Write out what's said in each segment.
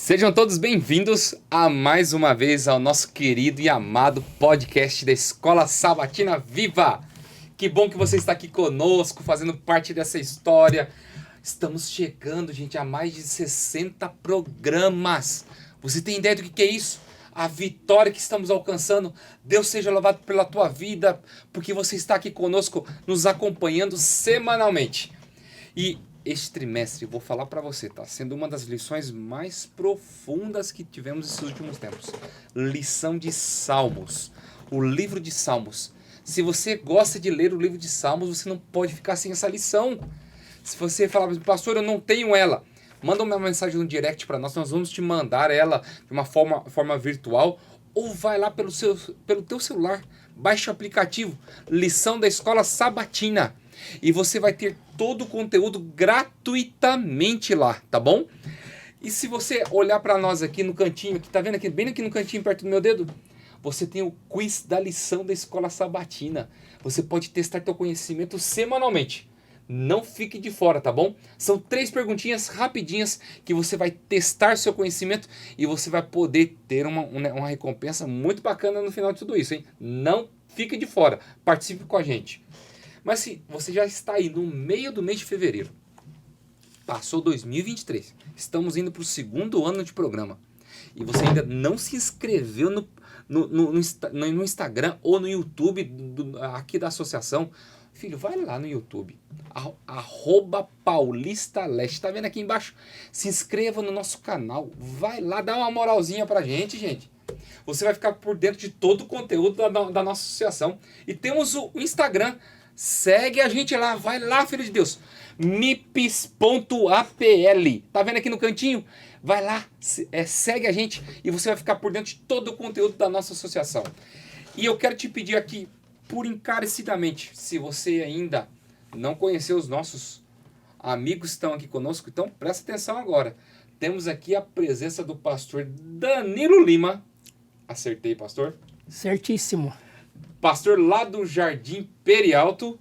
Sejam todos bem-vindos a mais uma vez ao nosso querido e amado podcast da Escola Sabatina Viva. Que bom que você está aqui conosco, fazendo parte dessa história. Estamos chegando, gente, a mais de 60 programas. Você tem ideia do que é isso? A vitória que estamos alcançando. Deus seja louvado pela tua vida, porque você está aqui conosco, nos acompanhando semanalmente. E este trimestre, vou falar para você, tá sendo uma das lições mais profundas que tivemos esses últimos tempos. Lição de Salmos. O livro de Salmos. Se você gosta de ler o livro de Salmos, você não pode ficar sem essa lição. Se você falar, pastor, eu não tenho ela, manda uma mensagem no direct para nós vamos te mandar ela de uma forma virtual, ou vai lá pelo teu celular, baixa o aplicativo Lição da Escola Sabatina e você vai ter todo o conteúdo gratuitamente lá, tá bom? E se você olhar para nós aqui no cantinho, que tá vendo aqui, bem aqui no cantinho perto do meu dedo, você tem o quiz da lição da Escola Sabatina. Você pode testar teu conhecimento semanalmente. Não fique de fora, tá bom? São 3 perguntinhas rapidinhas que você vai testar seu conhecimento e você vai poder ter uma recompensa muito bacana no final de tudo isso, hein? Não fique de fora, participe com a gente. Mas se você já está aí no meio do mês de fevereiro, passou 2023, estamos indo para o 2º ano de programa e você ainda não se inscreveu no Instagram ou no YouTube aqui da associação, filho, vai lá no YouTube, @PaulistaLeste, tá vendo aqui embaixo? Se inscreva no nosso canal, vai lá, dá uma moralzinha pra gente, gente. Você vai ficar por dentro de todo o conteúdo da nossa associação. E temos o Instagram, segue a gente lá, vai lá, filho de Deus, mips.apl, tá vendo aqui no cantinho? Vai lá, segue a gente e você vai ficar por dentro de todo o conteúdo da nossa associação. E eu quero te pedir aqui, por encarecidamente, se você ainda não conheceu os nossos amigos que estão aqui conosco, então presta atenção agora. Temos aqui a presença do pastor Danilo Lima. Acertei, pastor? Certíssimo. Pastor lá do Jardim Perialto.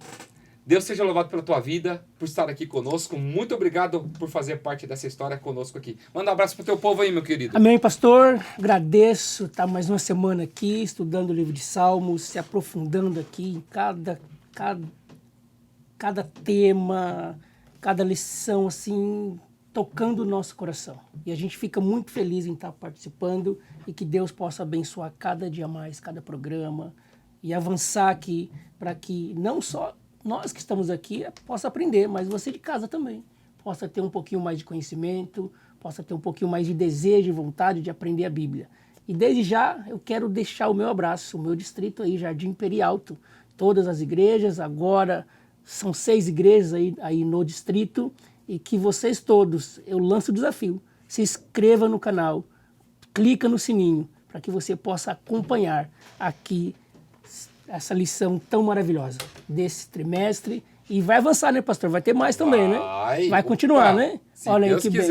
Deus seja louvado pela tua vida, por estar aqui conosco. Muito obrigado por fazer parte dessa história conosco aqui. Manda um abraço pro teu povo aí, meu querido. Amém, pastor. Agradeço estar mais uma semana aqui, estudando o livro de Salmos, se aprofundando aqui em cada tema, cada lição, assim, tocando o nosso coração. E a gente fica muito feliz em estar participando e que Deus possa abençoar cada dia mais, cada programa e avançar aqui para que não só nós que estamos aqui possa aprender, mas você de casa também possa ter um pouquinho mais de conhecimento, possa ter um pouquinho mais de desejo e vontade de aprender a Bíblia. E desde já eu quero deixar o meu abraço, o meu distrito aí, Jardim Perialto, todas as igrejas, agora são 6 igrejas aí no distrito, e que vocês todos, eu lanço o desafio, se inscreva no canal, clica no sininho, para que você possa acompanhar aqui essa lição tão maravilhosa desse trimestre. E vai avançar, né, pastor? Vai ter mais também, né? Vai continuar, né? Olha aí que bem.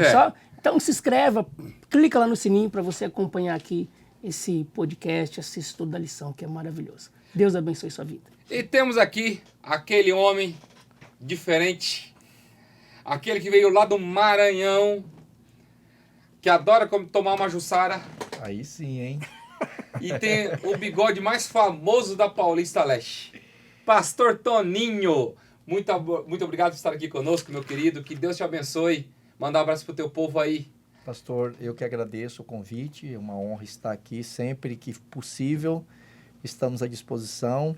Então se inscreva, clica lá no sininho para você acompanhar aqui esse podcast, esse estudo da lição, que é maravilhoso. Deus abençoe sua vida. E temos aqui aquele homem diferente, aquele que veio lá do Maranhão, que adora tomar uma jussara. Aí sim, hein? E tem o bigode mais famoso da Paulista Leste. Pastor Toninho, muito obrigado por estar aqui conosco, meu querido. Que Deus te abençoe. Manda um abraço pro teu povo aí. Pastor, eu que agradeço o convite. É uma honra estar aqui. Sempre que possível, estamos à disposição.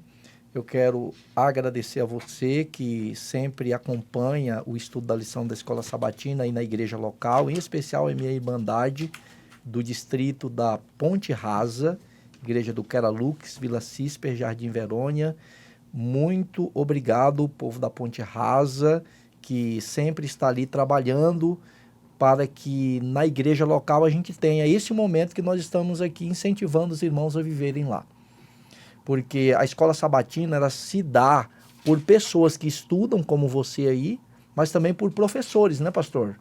Eu quero agradecer a você que sempre acompanha o estudo da lição da Escola Sabatina aí na igreja local, em especial a minha irmandade do distrito da Ponte Rasa, igreja do Queralux, Vila Cisper, Jardim Verônia. Muito obrigado, povo da Ponte Rasa, que sempre está ali trabalhando para que na igreja local a gente tenha esse momento que nós estamos aqui incentivando os irmãos a viverem lá. Porque a Escola Sabatina, ela se dá por pessoas que estudam como você aí, mas também por professores, né, pastor?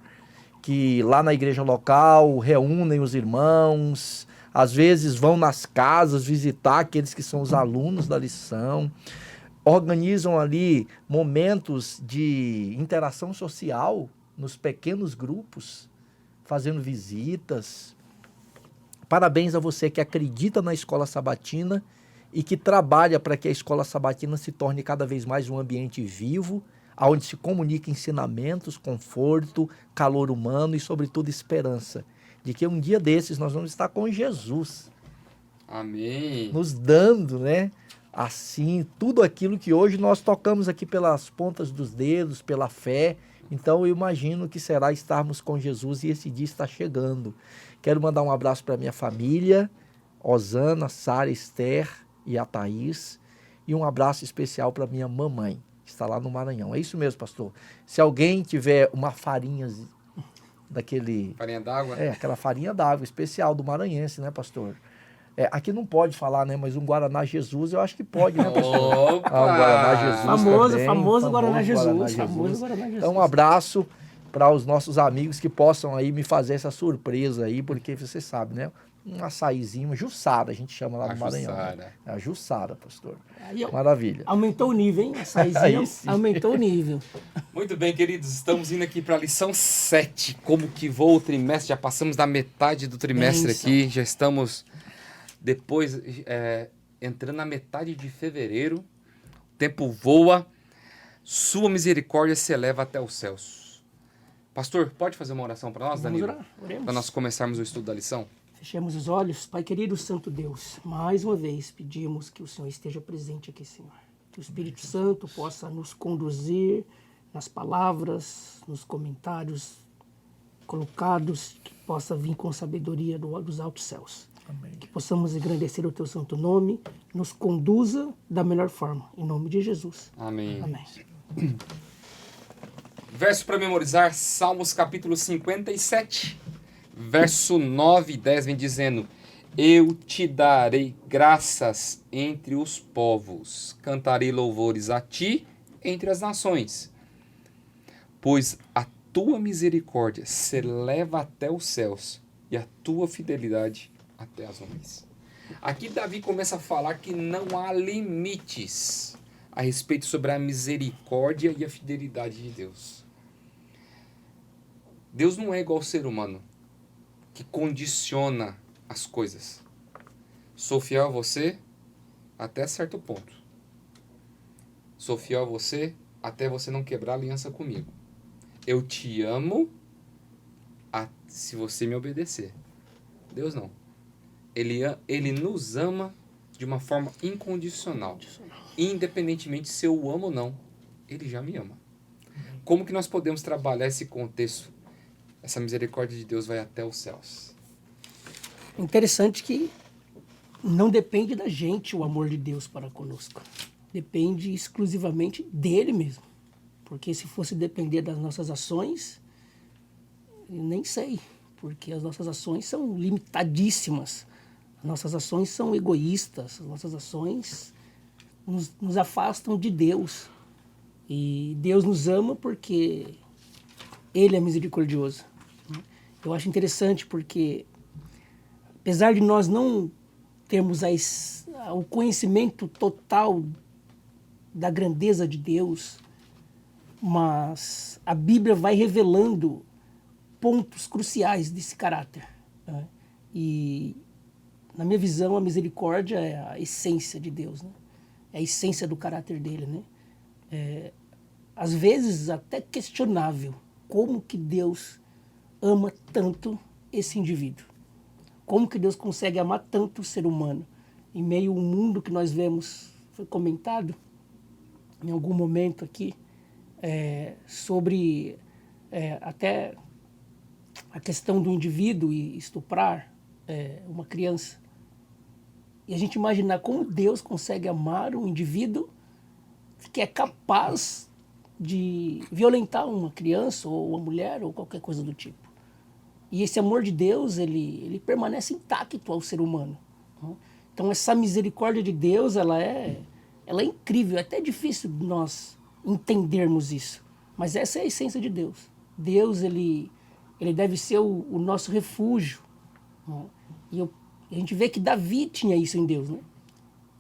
Que lá na igreja local reúnem os irmãos, às vezes vão nas casas visitar aqueles que são os alunos da lição, organizam ali momentos de interação social nos pequenos grupos, fazendo visitas. Parabéns a você que acredita na Escola Sabatina e que trabalha para que a Escola Sabatina se torne cada vez mais um ambiente vivo, onde se comunica ensinamentos, conforto, calor humano e, sobretudo, esperança. De que um dia desses nós vamos estar com Jesus. Amém. Nos dando, né? Assim, tudo aquilo que hoje nós tocamos aqui pelas pontas dos dedos, pela fé. Então, eu imagino que será estarmos com Jesus e esse dia está chegando. Quero mandar um abraço para minha família, Osana, Sara, Esther e a Thaís. E um abraço especial para minha mamãe, que está lá no Maranhão. É isso mesmo, pastor. Se alguém tiver uma farinha daquele... Farinha d'água? Aquela farinha d'água especial do maranhense, né, pastor? Aqui não pode falar, né? Mas um Guaraná Jesus eu acho que pode, né, pastor? Opa! Um Guaraná Jesus Famoso também. Guaraná Jesus. Famoso Guaraná Jesus. Então, um abraço para os nossos amigos que possam aí me fazer essa surpresa aí, porque você sabe, né? Um açaizinho, uma jussara, a gente chama lá no Maranhão. Né? É a jussara, pastor. Maravilha. Aumentou o nível, hein? Açaizinho aumentou o nível. Muito bem, queridos, estamos indo aqui para a lição 7. Como que voa o trimestre? Já passamos da metade do trimestre aqui, já estamos depois entrando na metade de fevereiro. O tempo voa, sua misericórdia se eleva até os céus. Pastor, pode fazer uma oração para nós, Danilo? Vamos orar, oremos. Para nós começarmos o estudo da lição? Fechemos os olhos. Pai querido, Santo Deus, mais uma vez pedimos que o Senhor esteja presente aqui, Senhor. Que o Espírito Santo possa nos conduzir nas palavras, nos comentários colocados, que possa vir com sabedoria dos altos céus. Amém. Que possamos engrandecer o teu santo nome, nos conduza da melhor forma. Em nome de Jesus. Amém. Amém. Verso para memorizar, Salmos capítulo 57, verso 9 e 10 vem dizendo: Eu te darei graças entre os povos, cantarei louvores a ti entre as nações, pois a tua misericórdia se eleva até os céus e a tua fidelidade até as nuvens. Aqui Davi começa a falar que não há limites a respeito sobre a misericórdia e a fidelidade de Deus. Deus não é igual ao ser humano, que condiciona as coisas. Sou fiel a você até certo ponto. Sou fiel a você até você não quebrar a aliança comigo. Eu te amo se você me obedecer. Deus não. Ele nos ama de uma forma incondicional. Independentemente se eu o amo ou não, ele já me ama. Como que nós podemos trabalhar esse contexto? Essa misericórdia de Deus vai até os céus. Interessante que não depende da gente o amor de Deus para conosco. Depende exclusivamente dele mesmo. Porque se fosse depender das nossas ações, eu nem sei. Porque as nossas ações são limitadíssimas. As nossas ações são egoístas. As nossas ações nos afastam de Deus. E Deus nos ama porque ele é misericordioso. Eu acho interessante porque, apesar de nós não termos o conhecimento total da grandeza de Deus, mas a Bíblia vai revelando pontos cruciais desse caráter. Né? E, na minha visão, a misericórdia é a essência de Deus, né? É a essência do caráter dele. Né? Às vezes, até questionável como que Deus ama tanto esse indivíduo. Como que Deus consegue amar tanto o ser humano? Em meio ao mundo que nós vemos, foi comentado em algum momento aqui, sobre até a questão do indivíduo e estuprar uma criança. E a gente imaginar como Deus consegue amar um indivíduo que é capaz de violentar uma criança ou uma mulher ou qualquer coisa do tipo. E esse amor de Deus, ele permanece intacto ao ser humano. Né? Então essa misericórdia de Deus, ela é incrível. É até difícil nós entendermos isso. Mas essa é a essência de Deus. Deus, ele deve ser o nosso refúgio. Né? E a gente vê que Davi tinha isso em Deus. Né?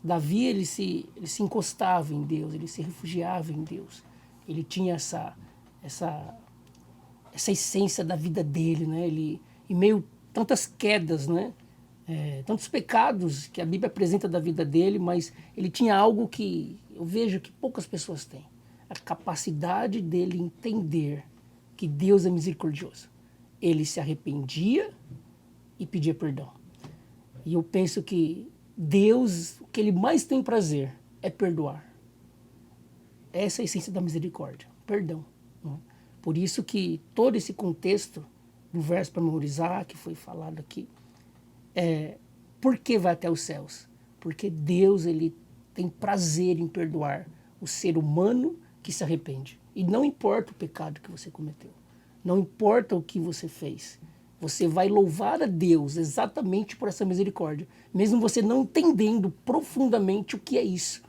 Davi, ele se encostava em Deus, ele se refugiava em Deus. Ele tinha essa essência da vida dele, né? Ele, em meio a tantas quedas, né? Tantos pecados que a Bíblia apresenta da vida dele, mas ele tinha algo que eu vejo que poucas pessoas têm. A capacidade dele entender que Deus é misericordioso. Ele se arrependia e pedia perdão. E eu penso que Deus, o que ele mais tem prazer é perdoar. Essa é a essência da misericórdia, perdão. Né? Por isso que todo esse contexto do verso para memorizar, que foi falado aqui, por que vai até os céus? Porque Deus, ele tem prazer em perdoar o ser humano que se arrepende. E não importa o pecado que você cometeu. Não importa o que você fez. Você vai louvar a Deus exatamente por essa misericórdia. Mesmo você não entendendo profundamente o que é isso.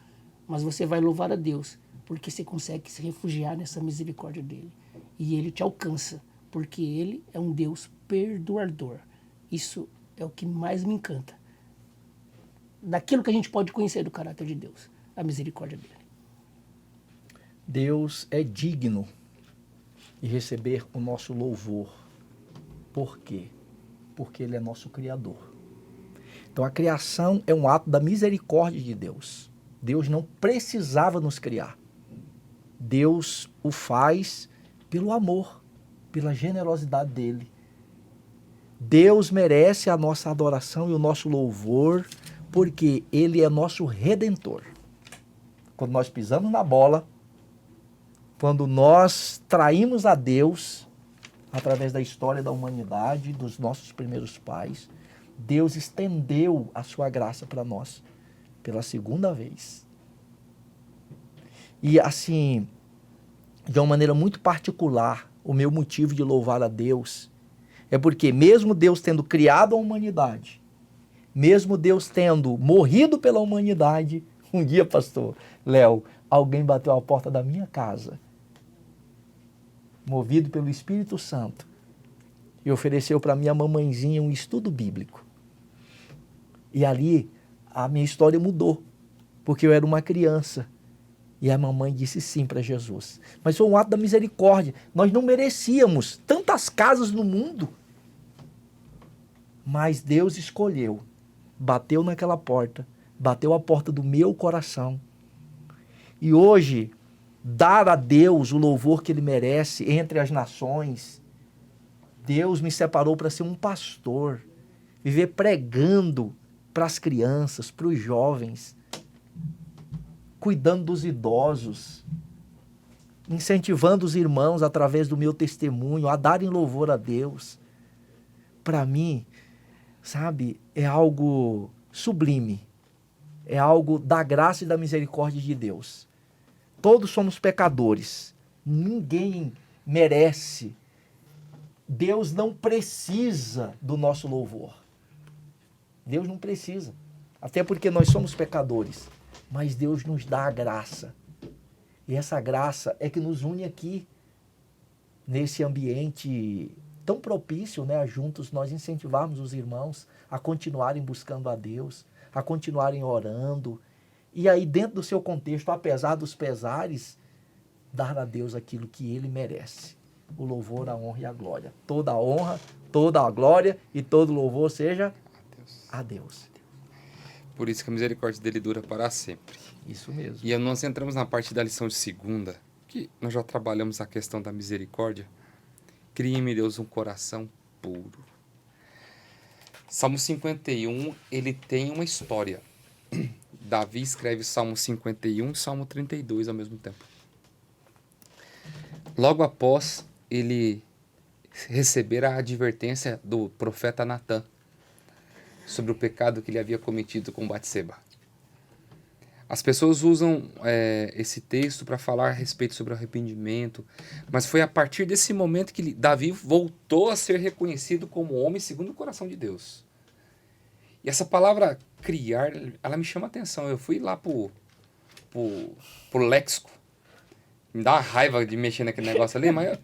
Mas você vai louvar a Deus porque você consegue se refugiar nessa misericórdia dele. E ele te alcança, porque ele é um Deus perdoador. Isso é o que mais me encanta. Daquilo que a gente pode conhecer do caráter de Deus, a misericórdia dele. Deus é digno de receber o nosso louvor. Por quê? Porque ele é nosso Criador. Então a criação é um ato da misericórdia de Deus. Deus não precisava nos criar. Deus o faz pelo amor, pela generosidade dele. Deus merece a nossa adoração e o nosso louvor, porque ele é nosso Redentor. Quando nós pisamos na bola, quando nós traímos a Deus, através da história da humanidade, dos nossos primeiros pais, Deus estendeu a sua graça para nós, pela segunda vez. E assim, de uma maneira muito particular, o meu motivo de louvar a Deus é porque mesmo Deus tendo criado a humanidade, mesmo Deus tendo morrido pela humanidade, um dia, pastor Léo, alguém bateu a porta da minha casa, movido pelo Espírito Santo, e ofereceu para minha mamãezinha um estudo bíblico. E ali a minha história mudou, porque eu era uma criança. E a mamãe disse sim para Jesus. Mas foi um ato da misericórdia. Nós não merecíamos tantas casas no mundo. Mas Deus escolheu, bateu naquela porta, bateu a porta do meu coração. E hoje, dar a Deus o louvor que ele merece entre as nações. Deus me separou para ser um pastor, viver pregando para as crianças, para os jovens, cuidando dos idosos, incentivando os irmãos através do meu testemunho a darem louvor a Deus. Para mim, sabe, é algo sublime, é algo da graça e da misericórdia de Deus. Todos somos pecadores, ninguém merece. Deus não precisa do nosso louvor. Deus não precisa, até porque nós somos pecadores, mas Deus nos dá a graça. E essa graça é que nos une aqui, nesse ambiente tão propício, né, a juntos nós incentivarmos os irmãos a continuarem buscando a Deus, a continuarem orando, e aí dentro do seu contexto, apesar dos pesares, dar a Deus aquilo que ele merece. O louvor, a honra e a glória. Toda a honra, toda a glória e todo louvor seja a Deus. Por isso que a misericórdia dele dura para sempre. Isso mesmo. E nós entramos na parte da lição de segunda, que nós já trabalhamos a questão da misericórdia. Crie-me, Deus, um coração puro. Salmo 51, ele tem uma história. Davi escreve Salmo 51 e Salmo 32 ao mesmo tempo. Logo após ele receber a advertência do profeta Natã sobre o pecado que ele havia cometido com Batseba. As pessoas usam esse texto para falar a respeito sobre o arrependimento, mas foi a partir desse momento que Davi voltou a ser reconhecido como homem segundo o coração de Deus. E essa palavra criar, ela me chama a atenção. Eu fui lá pro léxico. Me dá uma raiva de mexer naquele negócio ali, mas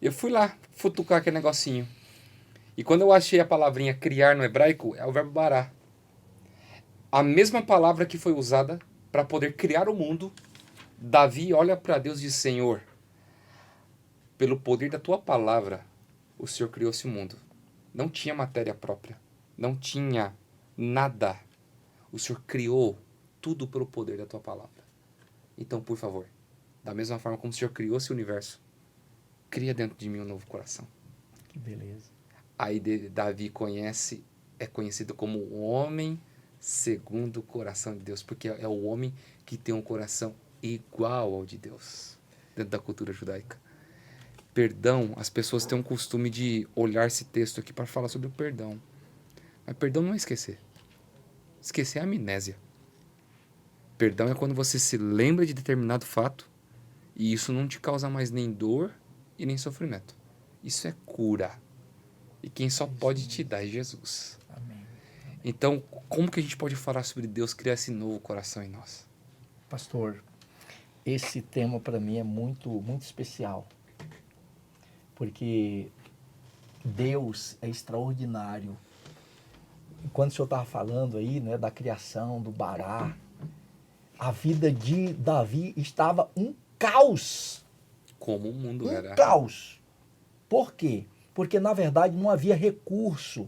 eu fui lá futucar aquele negocinho. E quando eu achei a palavrinha criar no hebraico, é o verbo bará. A mesma palavra que foi usada para poder criar o mundo. Davi olha para Deus e diz: Senhor, pelo poder da tua palavra, o Senhor criou esse mundo. Não tinha matéria própria. Não tinha nada. O Senhor criou tudo pelo poder da tua palavra. Então, por favor, da mesma forma como o Senhor criou esse universo, cria dentro de mim um novo coração. Que beleza. Aí Davi é conhecido como o homem segundo o coração de Deus, porque é o homem que tem um coração igual ao de Deus, dentro da cultura judaica. Perdão, as pessoas têm um costume de olhar esse texto aqui para falar sobre o perdão. Mas perdão não é esquecer. Esquecer é amnésia. Perdão é quando você se lembra de determinado fato e isso não te causa mais nem dor e nem sofrimento. Isso é cura. E quem só pode te dar é Jesus. Amém. Então, como que a gente pode falar sobre Deus criar esse novo coração em nós? Pastor, esse tema para mim é muito, muito especial. Porque Deus é extraordinário. Quando o senhor estava falando aí, né, da criação, do Bará, a vida de Davi estava um caos. Como o mundo era. Um caos. Por quê? Porque, na verdade, não havia recurso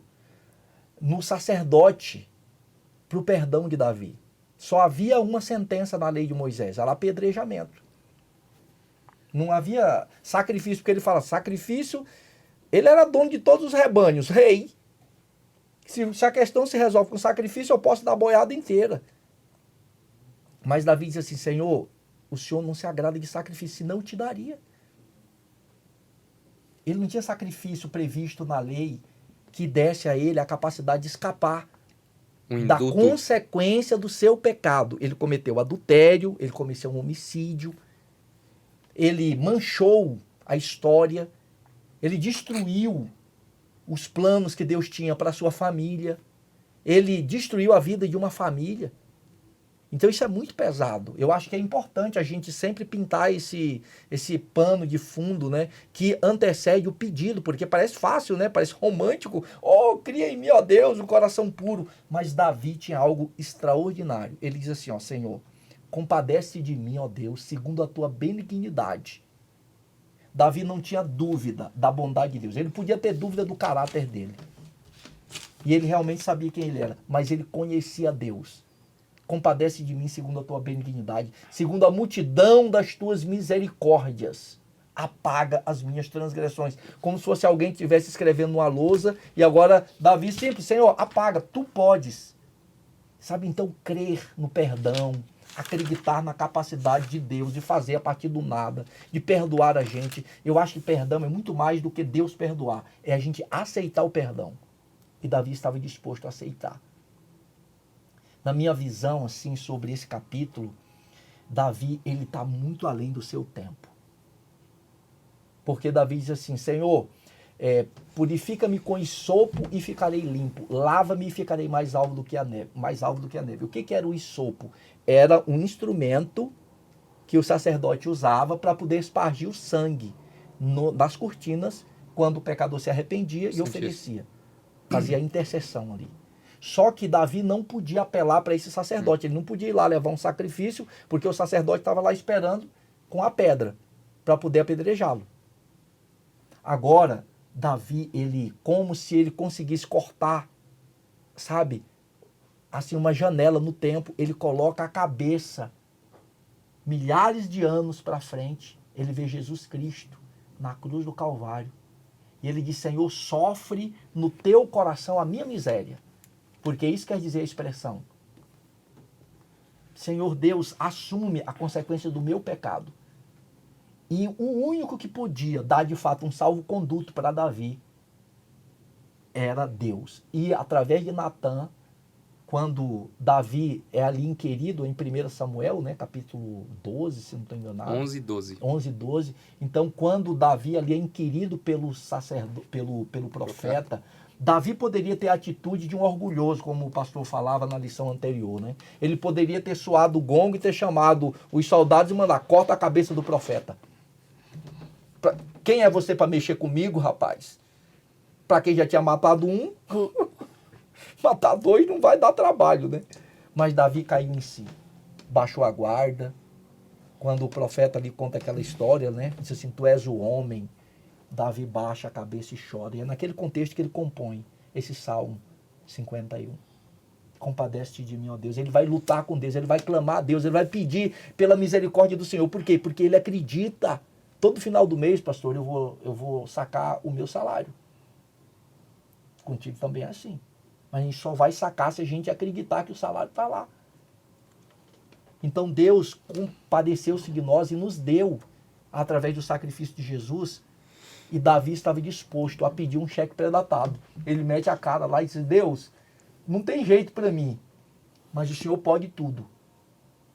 no sacerdote para o perdão de Davi. Só havia uma sentença na lei de Moisés, era apedrejamento. Não havia sacrifício, porque ele fala, sacrifício, ele era dono de todos os rebanhos, rei. Se a questão se resolve com sacrifício, eu posso dar a boiada inteira. Mas Davi diz assim, Senhor, o Senhor não se agrada de sacrifício, senão eu te daria. Ele não tinha sacrifício previsto na lei que desse a ele a capacidade de escapar da consequência do seu pecado. Ele cometeu adultério, ele cometeu um homicídio, ele manchou a história, ele destruiu os planos que Deus tinha para a sua família, ele destruiu a vida de uma família. Então isso é muito pesado. Eu acho que é importante a gente sempre pintar esse pano de fundo, né, que antecede o pedido, porque parece fácil, né, parece romântico. Oh, cria em mim, ó Deus, um coração puro. Mas Davi tinha algo extraordinário. Ele diz assim, ó, Senhor, compadece de mim, ó Deus, segundo a tua benignidade. Davi não tinha dúvida da bondade de Deus. Ele podia ter dúvida do caráter dele. E ele realmente sabia quem ele era, mas ele conhecia Deus. Compadece de mim segundo a tua benignidade, segundo a multidão das tuas misericórdias. Apaga as minhas transgressões. Como se fosse alguém que estivesse escrevendo numa lousa e agora Davi simples, Senhor, apaga, tu podes. Sabe, então crer no perdão, acreditar na capacidade de Deus de fazer a partir do nada, de perdoar a gente. Eu acho que perdão é muito mais do que Deus perdoar. É a gente aceitar o perdão. E Davi estava disposto a aceitar. Na minha visão, assim, sobre esse capítulo, Davi, ele está muito além do seu tempo. Porque Davi diz assim, Senhor, purifica-me com isopo e ficarei limpo. Lava-me e ficarei mais alvo do que a neve. Mais alvo do que a neve. O que era o isopo? Era um instrumento que o sacerdote usava para poder espargir o sangue nas cortinas quando o pecador se arrependia e oferecia. Fazia a intercessão ali. Só que Davi não podia apelar para esse sacerdote. Ele não podia ir lá levar um sacrifício, porque o sacerdote estava lá esperando com a pedra para poder apedrejá-lo. Agora, Davi, ele, como se ele conseguisse cortar, sabe, assim, uma janela no tempo, ele coloca a cabeça milhares de anos para frente, ele vê Jesus Cristo na cruz do Calvário. E ele diz, Senhor, sofre no teu coração a minha miséria. Porque isso quer dizer a expressão. Senhor Deus, assume a consequência do meu pecado. E o único que podia dar de fato um salvo-conduto para Davi era Deus. E através de Natã, quando Davi é ali inquirido em 1 Samuel, né, capítulo 12, se não estou enganado. 11 e 12. 11 e 12. Então, quando Davi ali é inquirido pelo profeta, Davi poderia ter a atitude de um orgulhoso, como o pastor falava na lição anterior, né? Ele poderia ter soado o gongo e ter chamado os soldados e mandar, corta a cabeça do profeta. Quem é você para mexer comigo, rapaz? Para quem já tinha matado um, matar dois não vai dar trabalho, né? Mas Davi caiu em si, baixou a guarda. Quando o profeta lhe conta aquela história, né? Disse assim, tu és o homem Davi baixa a cabeça e chora. E é naquele contexto que ele compõe esse Salmo 51. Compadece-te de mim, ó Deus. Ele vai lutar com Deus, ele vai clamar a Deus, ele vai pedir pela misericórdia do Senhor. Por quê? Porque ele acredita. Todo final do mês, pastor, eu vou sacar o meu salário. Contigo também é assim. Mas a gente só vai sacar se a gente acreditar que o salário está lá. Então Deus compadeceu-se de nós e nos deu, através do sacrifício de Jesus. E Davi estava disposto a pedir um cheque pré-datado. Ele mete a cara lá e diz: Deus, não tem jeito para mim, mas o Senhor pode tudo.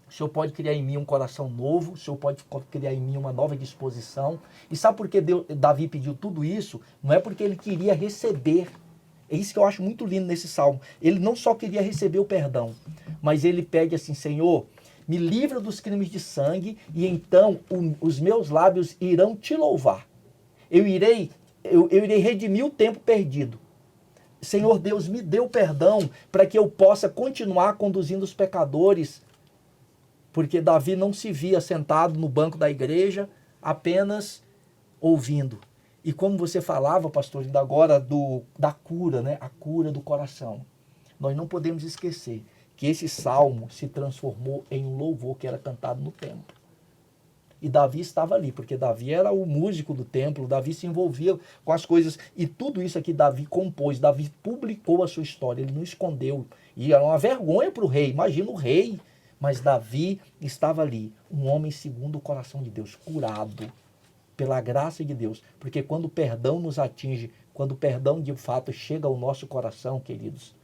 O Senhor pode criar em mim um coração novo, o Senhor pode criar em mim uma nova disposição. E sabe por que Davi pediu tudo isso? Não é porque ele queria receber. É isso que eu acho muito lindo nesse salmo. Ele não só queria receber o perdão, mas ele pede assim: Senhor, me livra dos crimes de sangue e então os meus lábios irão te louvar. Eu irei redimir o tempo perdido. Senhor Deus, me dê o perdão para que eu possa continuar conduzindo os pecadores. Porque Davi não se via sentado no banco da igreja, apenas ouvindo. E como você falava, pastor, ainda agora da cura, né? A cura do coração. Nós não podemos esquecer que esse salmo se transformou em um louvor que era cantado no templo. E Davi estava ali, porque Davi era o músico do templo, Davi se envolvia com as coisas. E tudo isso aqui Davi compôs, Davi publicou a sua história, ele não escondeu. E era uma vergonha para o rei, imagina o rei. Mas Davi estava ali, um homem segundo o coração de Deus, curado pela graça de Deus. Porque quando o perdão nos atinge, quando o perdão de fato chega ao nosso coração, queridos,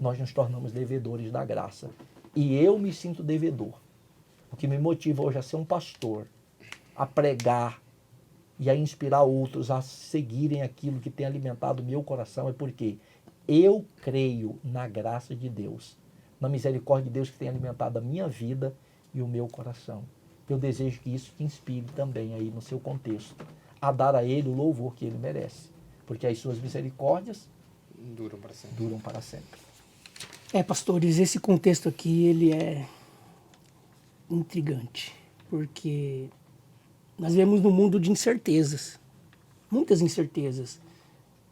nós nos tornamos devedores da graça. E eu me sinto devedor. O que me motiva hoje a ser um pastor, a pregar e a inspirar outros a seguirem aquilo que tem alimentado o meu coração, é porque eu creio na graça de Deus, na misericórdia de Deus que tem alimentado a minha vida e o meu coração. Eu desejo que isso te inspire também aí no seu contexto, a dar a Ele o louvor que Ele merece, porque as suas misericórdias duram para sempre. Duram para sempre. Pastores, esse contexto aqui, ele é intrigante, porque nós vivemos num mundo de incertezas, muitas incertezas.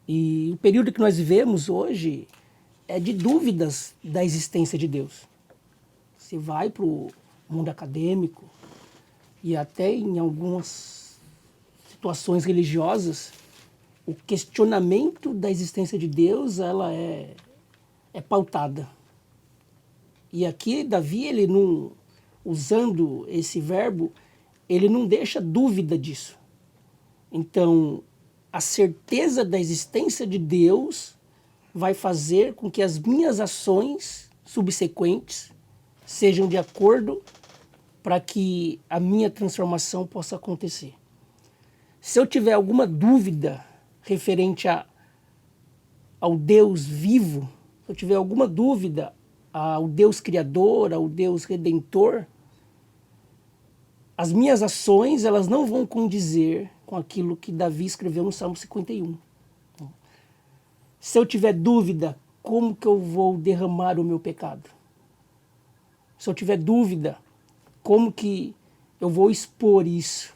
E o período que nós vivemos hoje é de dúvidas da existência de Deus. Você vai para o mundo acadêmico e até em algumas situações religiosas, o questionamento da existência de Deus, ela é pautada. E aqui Davi, ele não, usando esse verbo, ele não deixa dúvida disso. Então, a certeza da existência de Deus vai fazer com que as minhas ações subsequentes sejam de acordo para que a minha transformação possa acontecer. Se eu tiver alguma dúvida referente ao Deus vivo, se eu tiver alguma dúvida ao Deus Criador, ao Deus Redentor, as minhas ações, elas não vão condizer com aquilo que Davi escreveu no Salmo 51. Se eu tiver dúvida, como que eu vou derramar o meu pecado? Se eu tiver dúvida, como que eu vou expor isso?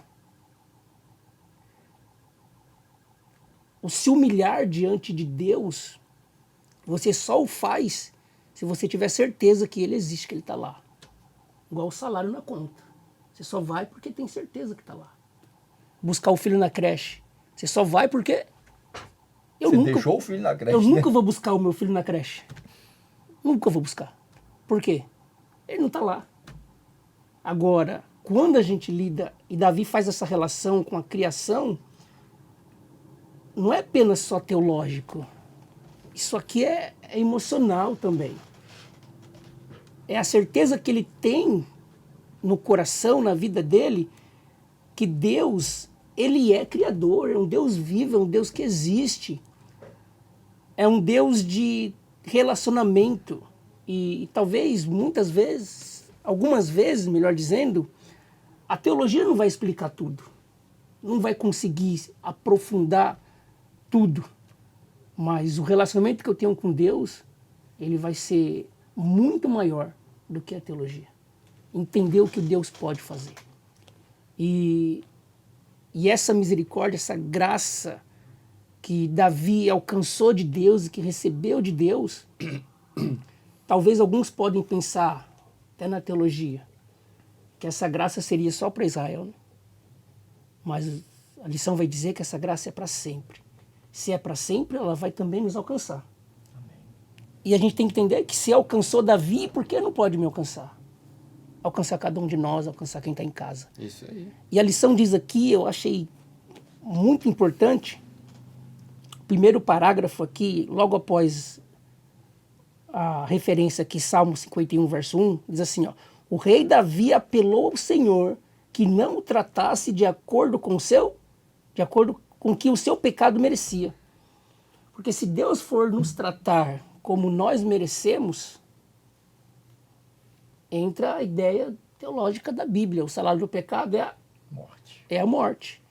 O se humilhar diante de Deus, você só o faz se você tiver certeza que Ele existe, que Ele está lá. Igual o salário na conta. Você só vai porque tem certeza que está lá. Buscar o filho na creche. Você só vai porque... Você deixou o filho na creche, eu nunca vou buscar o meu filho na creche. Nunca vou buscar. Por quê? Ele não está lá. Agora, quando a gente lida, e Davi faz essa relação com a criação, não é apenas só teológico. Isso aqui é emocional também. É a certeza que ele tem no coração, na vida dele, que Deus, Ele é criador, é um Deus vivo, é um Deus que existe. É um Deus de relacionamento. E talvez, muitas vezes, algumas vezes, melhor dizendo, a teologia não vai explicar tudo. Não vai conseguir aprofundar tudo. Mas o relacionamento que eu tenho com Deus, ele vai ser muito maior do que a teologia. Entender o que Deus pode fazer. E E essa misericórdia, essa graça que Davi alcançou de Deus e que recebeu de Deus, talvez alguns podem pensar, até na teologia, que essa graça seria só para Israel, né? Mas a lição vai dizer que essa graça é para sempre. Se é para sempre, ela vai também nos alcançar. Amém. E a gente tem que entender que se alcançou Davi, por que não pode me alcançar? Alcançar cada um de nós, alcançar quem está em casa. Isso aí. E a lição diz aqui, eu achei muito importante, o primeiro parágrafo aqui, logo após a referência aqui, Salmo 51, verso 1, diz assim, ó, o rei Davi apelou ao Senhor que não o tratasse de acordo com o que o seu pecado merecia. Porque se Deus for nos tratar como nós merecemos, entra a ideia teológica da Bíblia. O salário do pecado é a morte.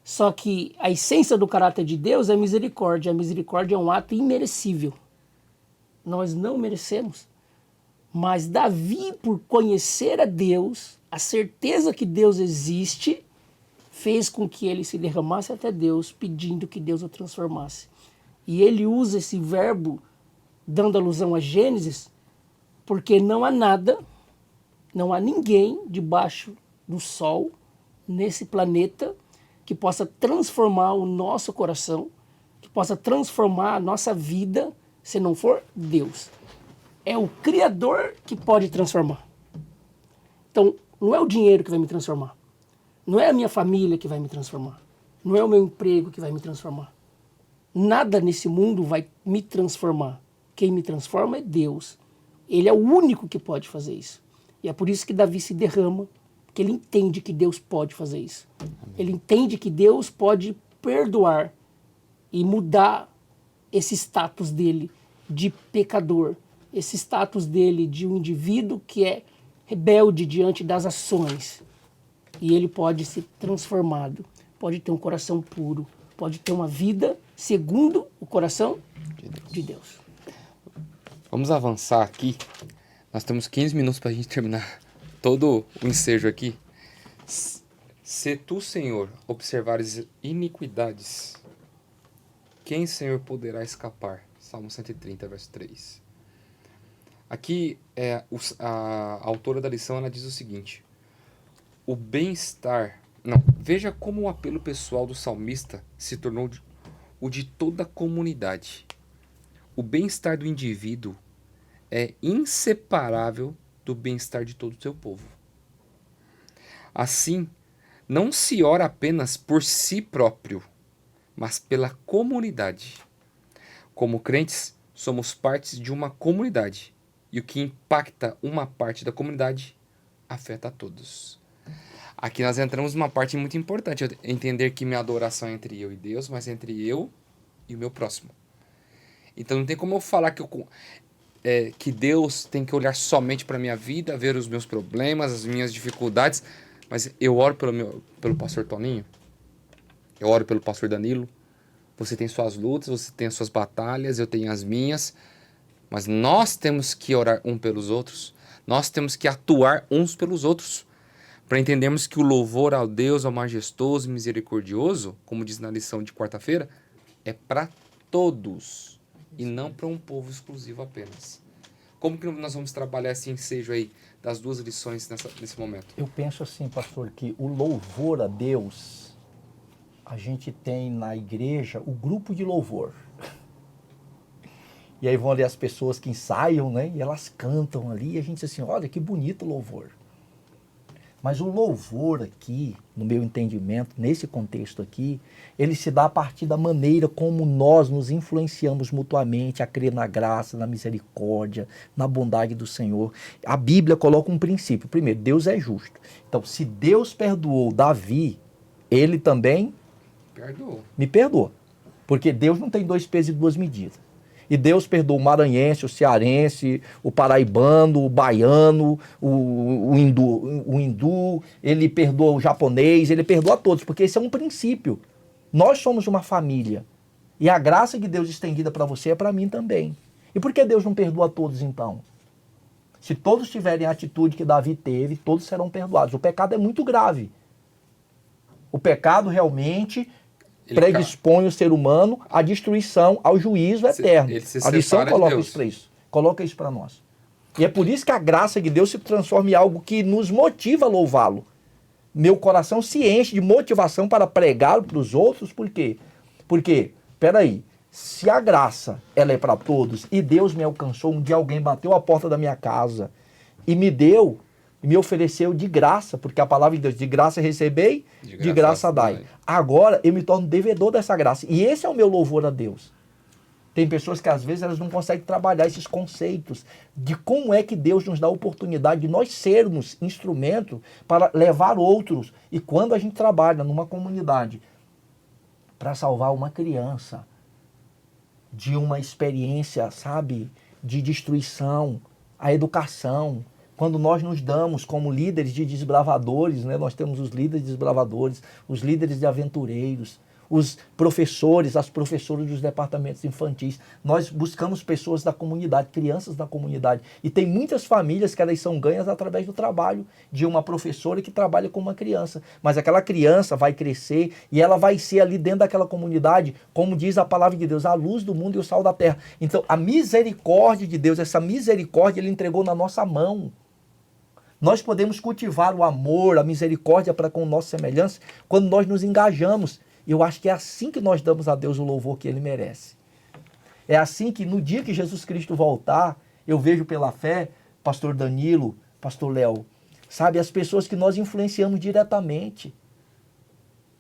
Só que a essência do caráter de Deus é misericórdia. A misericórdia é um ato imerecível. Nós não merecemos. Mas Davi, por conhecer a Deus, a certeza que Deus existe, fez com que ele se derramasse até Deus, pedindo que Deus o transformasse. E ele usa esse verbo, dando alusão a Gênesis, porque não há nada, não há ninguém debaixo do sol, nesse planeta, que possa transformar o nosso coração, que possa transformar a nossa vida, se não for Deus. É o Criador que pode transformar. Então, não é o dinheiro que vai me transformar. Não é a minha família que vai me transformar. Não é o meu emprego que vai me transformar. Nada nesse mundo vai me transformar. Quem me transforma é Deus. Ele é o único que pode fazer isso. E é por isso que Davi se derrama, porque ele entende que Deus pode fazer isso. Ele entende que Deus pode perdoar e mudar esse status dele de pecador, esse status dele de um indivíduo que é rebelde diante das ações. E ele pode ser transformado, pode ter um coração puro, pode ter uma vida segundo o coração de Deus. Vamos avançar aqui. Nós temos 15 minutos para a gente terminar todo o ensejo aqui. Se tu, Senhor, observares iniquidades, quem, Senhor, poderá escapar? Salmo 130, verso 3. Aqui, a autora da lição, ela diz o seguinte: o bem-estar... Não, veja como o apelo pessoal do salmista se tornou o de toda a comunidade. O bem-estar do indivíduo é inseparável do bem-estar de todo o seu povo. Assim, não se ora apenas por si próprio, mas pela comunidade. Como crentes, somos partes de uma comunidade, e o que impacta uma parte da comunidade afeta a todos. Aqui nós entramos numa parte muito importante, entender que minha adoração é entre eu e Deus, mas entre eu e o meu próximo. Então não tem como eu falar que Deus tem que olhar somente para a minha vida, ver os meus problemas, as minhas dificuldades, mas eu oro pelo pastor Toninho, eu oro pelo pastor Danilo, você tem suas lutas, você tem as suas batalhas, eu tenho as minhas, mas nós temos que orar uns pelos outros, nós temos que atuar uns pelos outros, para entendermos que o louvor ao Deus, ao majestoso e misericordioso, como diz na lição de quarta-feira, é para todos e não para um povo exclusivo apenas. Como que nós vamos trabalhar esse ensejo aí das duas lições nesse momento? Eu penso assim, pastor, que o louvor a Deus, a gente tem na igreja o grupo de louvor. E aí vão ali as pessoas que ensaiam, né? E elas cantam ali e a gente diz assim, olha que bonito o louvor. Mas o louvor aqui, no meu entendimento, nesse contexto aqui, ele se dá a partir da maneira como nós nos influenciamos mutuamente a crer na graça, na misericórdia, na bondade do Senhor. A Bíblia coloca um princípio. Primeiro, Deus é justo. Então, se Deus perdoou Davi, ele também me perdoa. Porque Deus não tem dois pesos e duas medidas. E Deus perdoa o maranhense, o cearense, o paraibano, o baiano, o hindu, ele perdoa o japonês, ele perdoa a todos, porque esse é um princípio. Nós somos uma família. E a graça de Deus estendida para você é para mim também. E por que Deus não perdoa a todos então? Se todos tiverem a atitude que Davi teve, todos serão perdoados. O pecado é muito grave. O pecado realmente Ele predispõe o ser humano à destruição, ao juízo eterno. ele se A lição separa de coloca Deus. isso para isso. Coloca isso para nós. E é por isso que a graça de Deus se transforma em algo que nos motiva a louvá-lo. Meu coração se enche de motivação para pregá-lo para os outros. Por quê? Porque, peraí, se a graça ela é para todos e Deus me alcançou, um dia alguém bateu a porta da minha casa e me deu, me ofereceu de graça, porque a palavra de Deus, de graça recebei, de graça dai. Agora eu me torno devedor dessa graça. E esse é o meu louvor a Deus. Tem pessoas que às vezes elas não conseguem trabalhar esses conceitos de como é que Deus nos dá a oportunidade de nós sermos instrumento para levar outros. E quando a gente trabalha numa comunidade para salvar uma criança de uma experiência, sabe, de destruição, a educação, quando nós nos damos como líderes de desbravadores, né? Nós temos os líderes de desbravadores, os líderes de aventureiros, os professores, as professoras dos departamentos infantis. Nós buscamos pessoas da comunidade, crianças da comunidade. E tem muitas famílias que elas são ganhas através do trabalho de uma professora que trabalha com uma criança. Mas aquela criança vai crescer e ela vai ser ali dentro daquela comunidade, como diz a palavra de Deus, a luz do mundo e o sal da terra. Então, a misericórdia de Deus, essa misericórdia, Ele entregou na nossa mão. Nós podemos cultivar o amor, a misericórdia para com o nosso semelhante quando nós nos engajamos. Eu acho que é assim que nós damos a Deus o louvor que Ele merece. É assim que no dia que Jesus Cristo voltar, eu vejo pela fé, pastor Danilo, pastor Léo, sabe, as pessoas que nós influenciamos diretamente.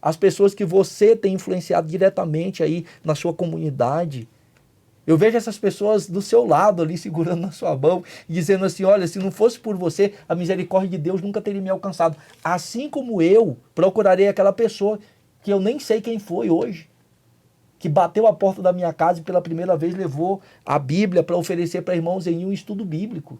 As pessoas que você tem influenciado diretamente aí na sua comunidade. Eu vejo essas pessoas do seu lado ali, segurando na sua mão, dizendo assim, olha, se não fosse por você, a misericórdia de Deus nunca teria me alcançado. Assim como eu procurarei aquela pessoa que eu nem sei quem foi hoje, que bateu a porta da minha casa e pela primeira vez levou a Bíblia para oferecer para irmãos em um estudo bíblico.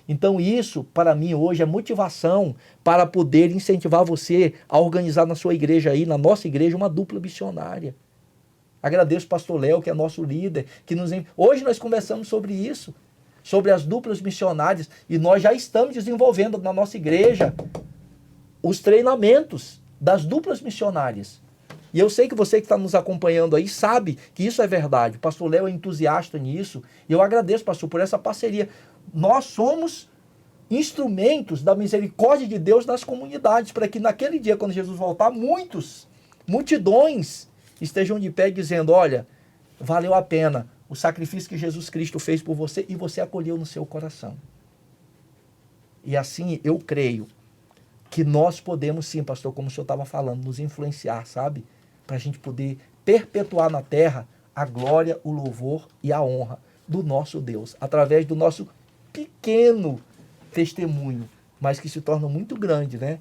Então isso, para mim, hoje é motivação para poder incentivar você a organizar na sua igreja aí, na nossa igreja, uma dupla missionária. Agradeço o pastor Léo, que é nosso líder, que nos... Hoje nós conversamos sobre isso, sobre as duplas missionárias, e nós já estamos desenvolvendo na nossa igreja os treinamentos das duplas missionárias. E eu sei que você que está nos acompanhando aí sabe que isso é verdade. O pastor Léo é entusiasta nisso. E eu agradeço, pastor, por essa parceria. Nós somos instrumentos da misericórdia de Deus nas comunidades, para que naquele dia, quando Jesus voltar, multidões estejam de pé dizendo, olha, valeu a pena o sacrifício que Jesus Cristo fez por você e você acolheu no seu coração. E assim eu creio que nós podemos sim, pastor, como o senhor estava falando, nos influenciar, sabe? Para a gente poder perpetuar na terra a glória, o louvor e a honra do nosso Deus, através do nosso pequeno testemunho, mas que se torna muito grande, né?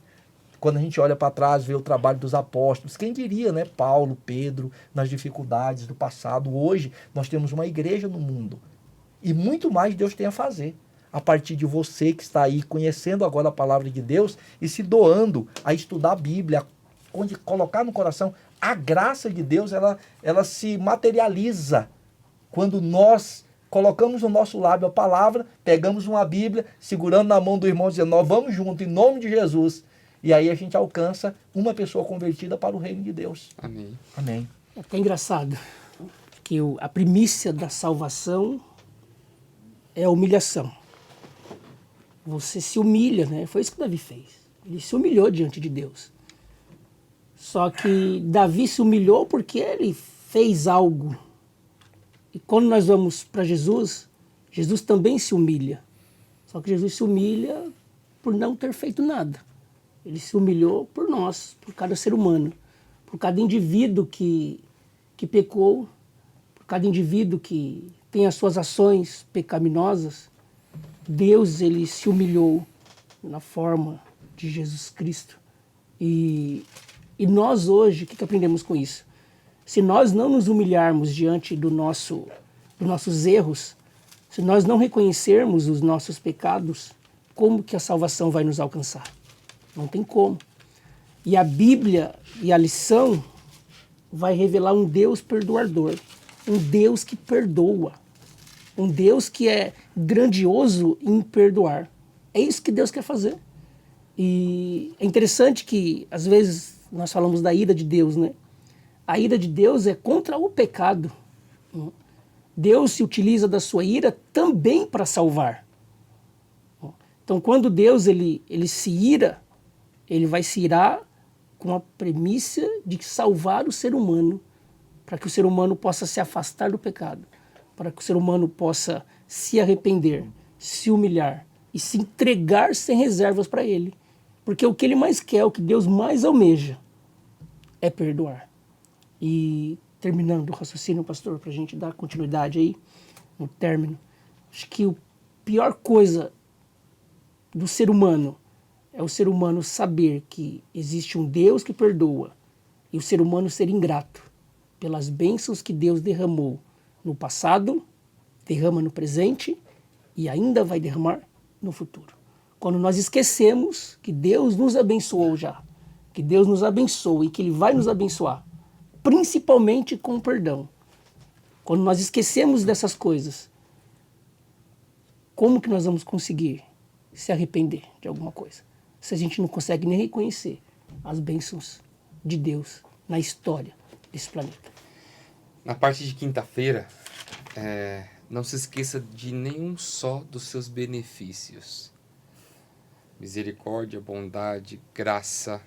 Quando a gente olha para trás, vê o trabalho dos apóstolos, quem diria, né? Paulo, Pedro, nas dificuldades do passado. Hoje, nós temos uma igreja no mundo. E muito mais Deus tem a fazer. A partir de você que está aí conhecendo agora a palavra de Deus e se doando a estudar a Bíblia, onde colocar no coração a graça de Deus, ela se materializa quando nós colocamos no nosso lábio a palavra, pegamos uma Bíblia, segurando na mão do irmão, dizendo, nós vamos junto, em nome de Jesus. E aí a gente alcança uma pessoa convertida para o reino de Deus. Amém. Amém. É até engraçado que a primícia da salvação é a humilhação. Você se humilha, né? Foi isso que Davi fez. Ele se humilhou diante de Deus. Só que Davi se humilhou porque ele fez algo. E quando nós vamos para Jesus, Jesus também se humilha. Só que Jesus se humilha por não ter feito nada. Ele se humilhou por nós, por cada ser humano, por cada indivíduo que pecou, por cada indivíduo que tem as suas ações pecaminosas. Deus, ele se humilhou na forma de Jesus Cristo. E nós hoje, o que aprendemos com isso? Se nós não nos humilharmos diante dos nossos erros, se nós não reconhecermos os nossos pecados, como que a salvação vai nos alcançar? Não tem como. E a Bíblia e a lição vai revelar um Deus perdoador, um Deus que perdoa, um Deus que é grandioso em perdoar. É isso que Deus quer fazer. E é interessante que, às vezes, nós falamos da ira de Deus, né? A ira de Deus é contra o pecado. Deus se utiliza da sua ira também para salvar. Então, quando Deus ele se ira, ele vai se irar com a premissa de salvar o ser humano, para que o ser humano possa se afastar do pecado, para que o ser humano possa se arrepender, se humilhar e se entregar sem reservas para ele. Porque o que ele mais quer, o que Deus mais almeja, é perdoar. E terminando o raciocínio, pastor, para a gente dar continuidade aí, no término, acho que a pior coisa do ser humano é o ser humano saber que existe um Deus que perdoa e o ser humano ser ingrato pelas bênçãos que Deus derramou no passado, derrama no presente e ainda vai derramar no futuro. Quando nós esquecemos que Deus nos abençoou já, que Deus nos abençoa e que Ele vai nos abençoar, principalmente com o perdão. Quando nós esquecemos dessas coisas, como que nós vamos conseguir se arrepender de alguma coisa? Se a gente não consegue nem reconhecer as bênçãos de Deus na história desse planeta. Na parte de quinta-feira, não se esqueça de nenhum só dos seus benefícios. Misericórdia, bondade, graça,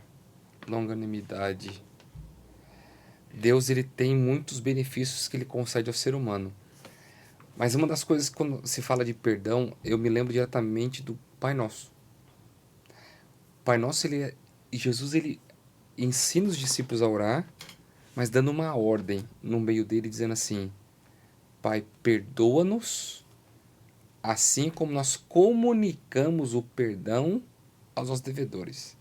longanimidade. Deus ele tem muitos benefícios que ele concede ao ser humano. Mas uma das coisas, quando se fala de perdão, eu me lembro diretamente do Pai Nosso. O Pai Nosso, Jesus ele ensina os discípulos a orar, mas dando uma ordem no meio dele, dizendo assim: Pai, perdoa-nos, assim como nós comunicamos o perdão aos nossos devedores.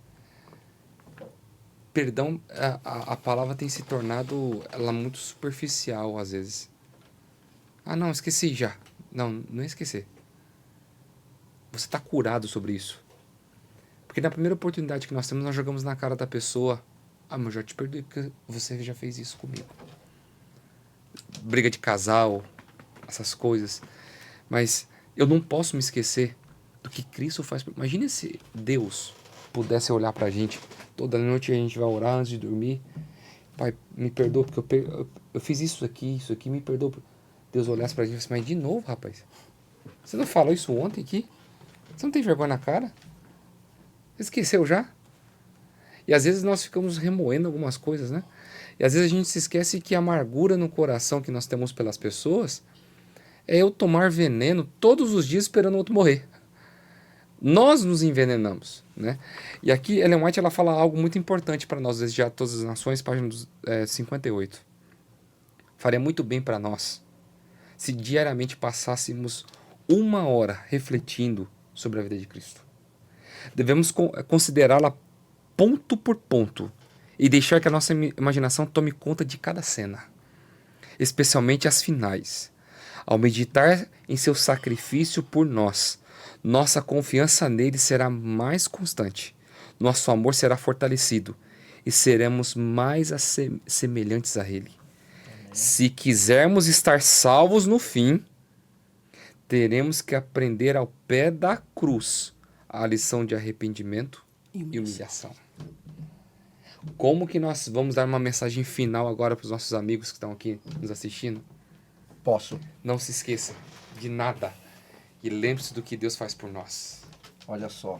Perdão, a palavra tem se tornado muito superficial às vezes. Ah, não, esqueci já. Não, não é esquecer. Você está curado sobre isso. Porque na primeira oportunidade que nós temos, nós jogamos na cara da pessoa: ah, mas eu já te perdoei porque você já fez isso comigo. Briga de casal, essas coisas. Mas eu não posso me esquecer do que Cristo faz. Imagina se Deus pudesse olhar pra gente, toda noite a gente vai orar antes de dormir: Pai, me perdoa porque eu fiz isso aqui, me perdoa. Deus olhasse pra gente e falasse: mas de novo, rapaz? Você não falou isso ontem aqui? Você não tem vergonha na cara? Esqueceu já? E às vezes nós ficamos remoendo algumas coisas, né? E às vezes a gente se esquece que a amargura no coração que nós temos pelas pessoas é eu tomar veneno todos os dias esperando o outro morrer. Nós nos envenenamos, né? E aqui Ellen White ela fala algo muito importante para nós, desejar todas as nações, página 58. Faria muito bem para nós se diariamente passássemos 1 hora refletindo sobre a vida de Cristo. Devemos considerá-la ponto por ponto e deixar que a nossa imaginação tome conta de cada cena, especialmente as finais. Ao meditar em seu sacrifício por nós, nossa confiança nele será mais constante, nosso amor será fortalecido e seremos mais semelhantes a ele. Se quisermos estar salvos no fim, teremos que aprender ao pé da cruz a lição de arrependimento e humilhação. Como que nós vamos dar uma mensagem final agora para os nossos amigos que estão aqui nos assistindo? Posso. Não se esqueça de nada e lembre-se do que Deus faz por nós. Olha só.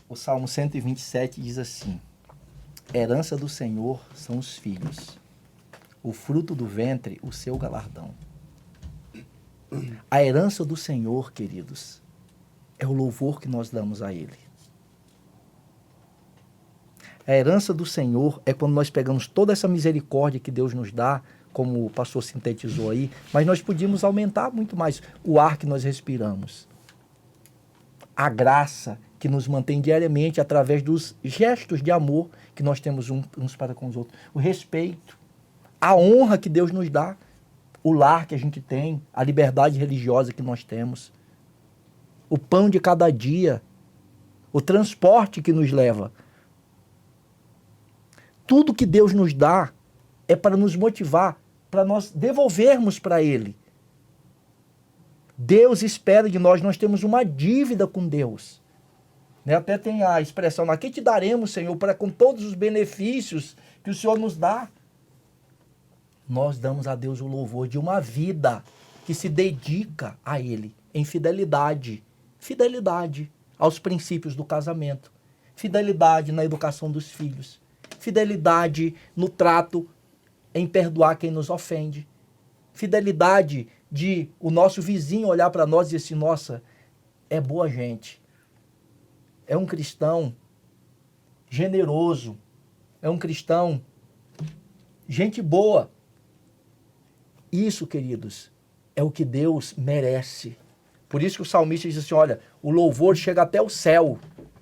O Salmo 127 diz assim: herança do Senhor são os filhos, o fruto do ventre, o seu galardão. A herança do Senhor, queridos, é o louvor que nós damos a Ele. A herança do Senhor é quando nós pegamos toda essa misericórdia que Deus nos dá, como o pastor sintetizou aí, mas nós podíamos aumentar muito mais o ar que nós respiramos. A graça que nos mantém diariamente através dos gestos de amor que nós temos uns para com os outros. O respeito, a honra que Deus nos dá, o lar que a gente tem, a liberdade religiosa que nós temos, o pão de cada dia, o transporte que nos leva. Tudo que Deus nos dá é para nos motivar, para nós devolvermos para Ele. Deus espera de nós temos uma dívida com Deus. Né? Até tem a expressão, mas que te daremos, Senhor, para com todos os benefícios que o Senhor nos dá? Nós damos a Deus o louvor de uma vida que se dedica a Ele em fidelidade. Fidelidade aos princípios do casamento. Fidelidade na educação dos filhos. Fidelidade no trato em perdoar quem nos ofende. Fidelidade de o nosso vizinho olhar para nós e dizer assim, nossa, é boa gente. É um cristão generoso. É um cristão gente boa. Isso, queridos, é o que Deus merece. Por isso que o salmista diz assim, olha, o louvor chega até o céu.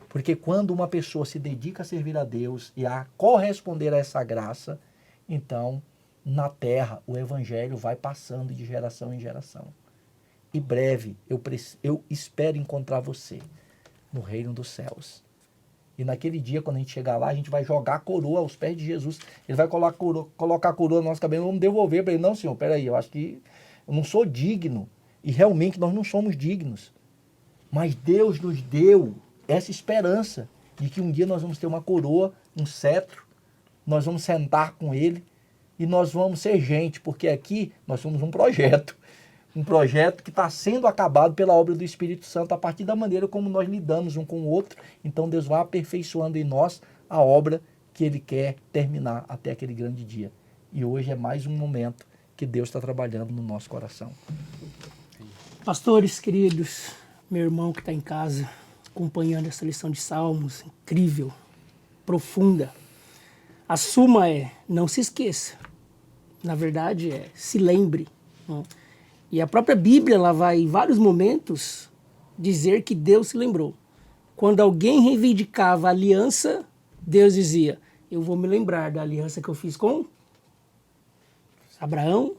Porque quando uma pessoa se dedica a servir a Deus e a corresponder a essa graça, então, na terra, o evangelho vai passando de geração em geração. E breve, eu espero encontrar você no reino dos céus. E naquele dia, quando a gente chegar lá, a gente vai jogar a coroa aos pés de Jesus. Ele vai colocar a coroa no nosso cabelo, vamos devolver para ele. Não, Senhor, peraí, eu acho que eu não sou digno. E realmente nós não somos dignos. Mas Deus nos deu essa esperança de que um dia nós vamos ter uma coroa, um cetro, nós vamos sentar com ele e nós vamos ser gente, porque aqui nós somos um projeto que está sendo acabado pela obra do Espírito Santo a partir da maneira como nós lidamos um com o outro. Então Deus vai aperfeiçoando em nós a obra que Ele quer terminar até aquele grande dia. E hoje é mais um momento que Deus está trabalhando no nosso coração. Pastores queridos, meu irmão que está em casa, acompanhando essa lição de Salmos, incrível, profunda. A suma é, não se esqueça. Na verdade é, se lembre. Né? E a própria Bíblia, ela vai em vários momentos dizer que Deus se lembrou. Quando alguém reivindicava a aliança, Deus dizia, eu vou me lembrar da aliança que eu fiz com Abraão,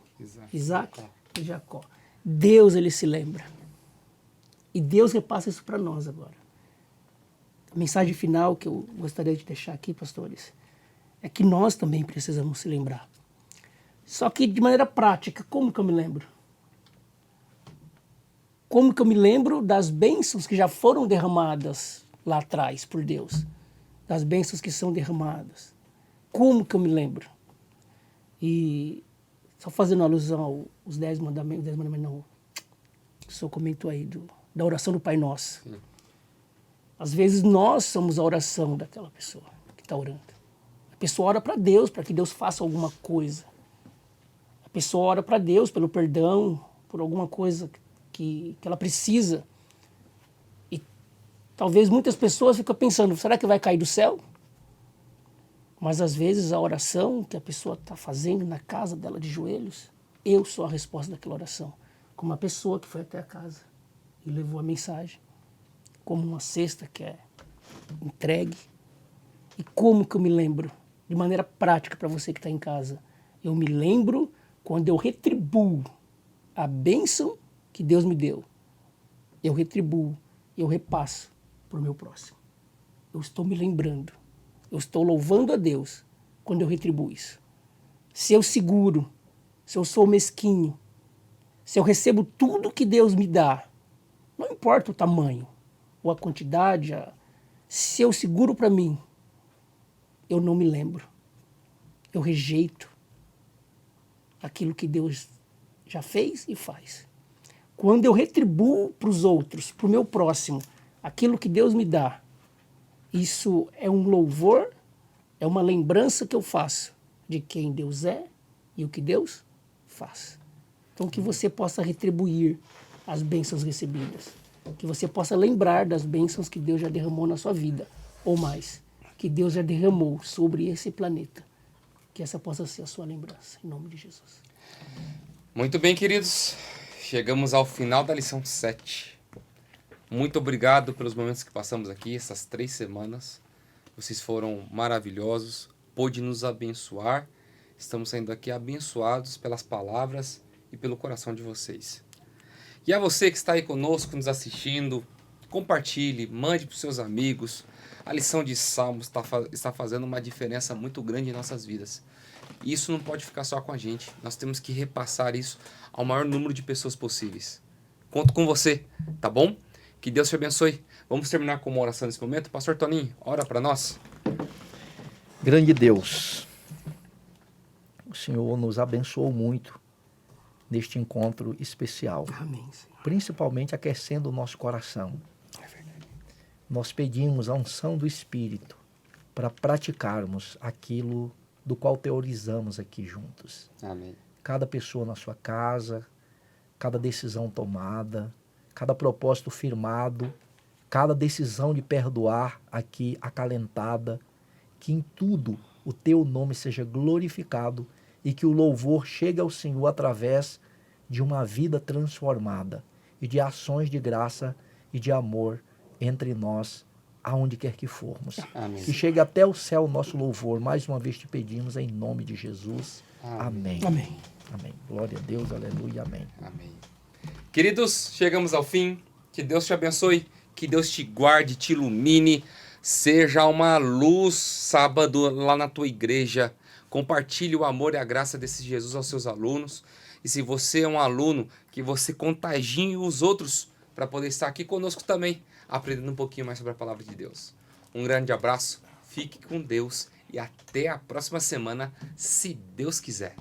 Isaac e Jacó. Deus, ele se lembra. E Deus repassa isso para nós agora. A mensagem final que eu gostaria de deixar aqui, pastores, é que nós também precisamos se lembrar. Só que de maneira prática, como que eu me lembro? Como que eu me lembro das bênçãos que já foram derramadas lá atrás por Deus? Das bênçãos que são derramadas. Como que eu me lembro? E só fazendo alusão aos 10 mandamentos, não, que o senhor comentou aí, da oração do Pai Nosso. Sim. Às vezes nós somos a oração daquela pessoa que está orando. A pessoa ora para Deus, para que Deus faça alguma coisa. A pessoa ora para Deus pelo perdão, por alguma coisa que ela precisa. E talvez muitas pessoas ficam pensando, será que vai cair do céu? Mas às vezes a oração que a pessoa está fazendo na casa dela de joelhos, eu sou a resposta daquela oração. Como uma pessoa que foi até a casa e levou a mensagem. Como uma cesta que é entregue. E como que eu me lembro? De maneira prática para você que está em casa. Eu me lembro quando eu retribuo a bênção que Deus me deu. Eu retribuo, eu repasso para o meu próximo. Eu estou me lembrando. Eu estou louvando a Deus quando eu retribuo isso. Se eu seguro, se eu sou mesquinho, se eu recebo tudo que Deus me dá, não importa o tamanho ou a quantidade, se eu seguro para mim, eu não me lembro. Eu rejeito aquilo que Deus já fez e faz. Quando eu retribuo para os outros, para o meu próximo, aquilo que Deus me dá, isso é um louvor, é uma lembrança que eu faço de quem Deus é e o que Deus faz. Então que você possa retribuir as bênçãos recebidas. Que você possa lembrar das bênçãos que Deus já derramou na sua vida, ou mais, que Deus já derramou sobre esse planeta. Que essa possa ser a sua lembrança, em nome de Jesus. Muito bem, queridos. Chegamos ao final da lição 7. Muito obrigado pelos momentos que passamos aqui, essas 3 semanas. Vocês foram maravilhosos, pôde nos abençoar. Estamos saindo aqui abençoados pelas palavras e pelo coração de vocês. E a você que está aí conosco, nos assistindo, compartilhe, mande para os seus amigos. A lição de Salmos está fazendo uma diferença muito grande em nossas vidas. E isso não pode ficar só com a gente. Nós temos que repassar isso ao maior número de pessoas possíveis. Conto com você, tá bom? Que Deus te abençoe. Vamos terminar com uma oração nesse momento. Pastor Toninho, ora para nós. Grande Deus, o Senhor nos abençoou muito neste encontro especial, Amém, Senhor. principalmente aquecendo o nosso coração. Nós pedimos a unção do Espírito para praticarmos aquilo do qual teorizamos aqui juntos. Amém. Cada pessoa na sua casa, cada decisão tomada, cada propósito firmado, cada decisão de perdoar aqui acalentada, que em tudo o teu nome seja glorificado e que o louvor chegue ao Senhor através de uma vida transformada e de ações de graça e de amor entre nós, aonde quer que formos. Amém. Que chegue até o céu o nosso louvor. Mais uma vez te pedimos em nome de Jesus. Amém. Amém. Amém. Glória a Deus, aleluia, amém. Amém. Queridos, chegamos ao fim. Que Deus te abençoe, que Deus te guarde, te ilumine. Seja uma luz sábado lá na tua igreja. Compartilhe o amor e a graça desse Jesus aos seus alunos. E se você é um aluno, que você contagie os outros para poder estar aqui conosco também, aprendendo um pouquinho mais sobre a palavra de Deus. Um grande abraço, fique com Deus e até a próxima semana, se Deus quiser.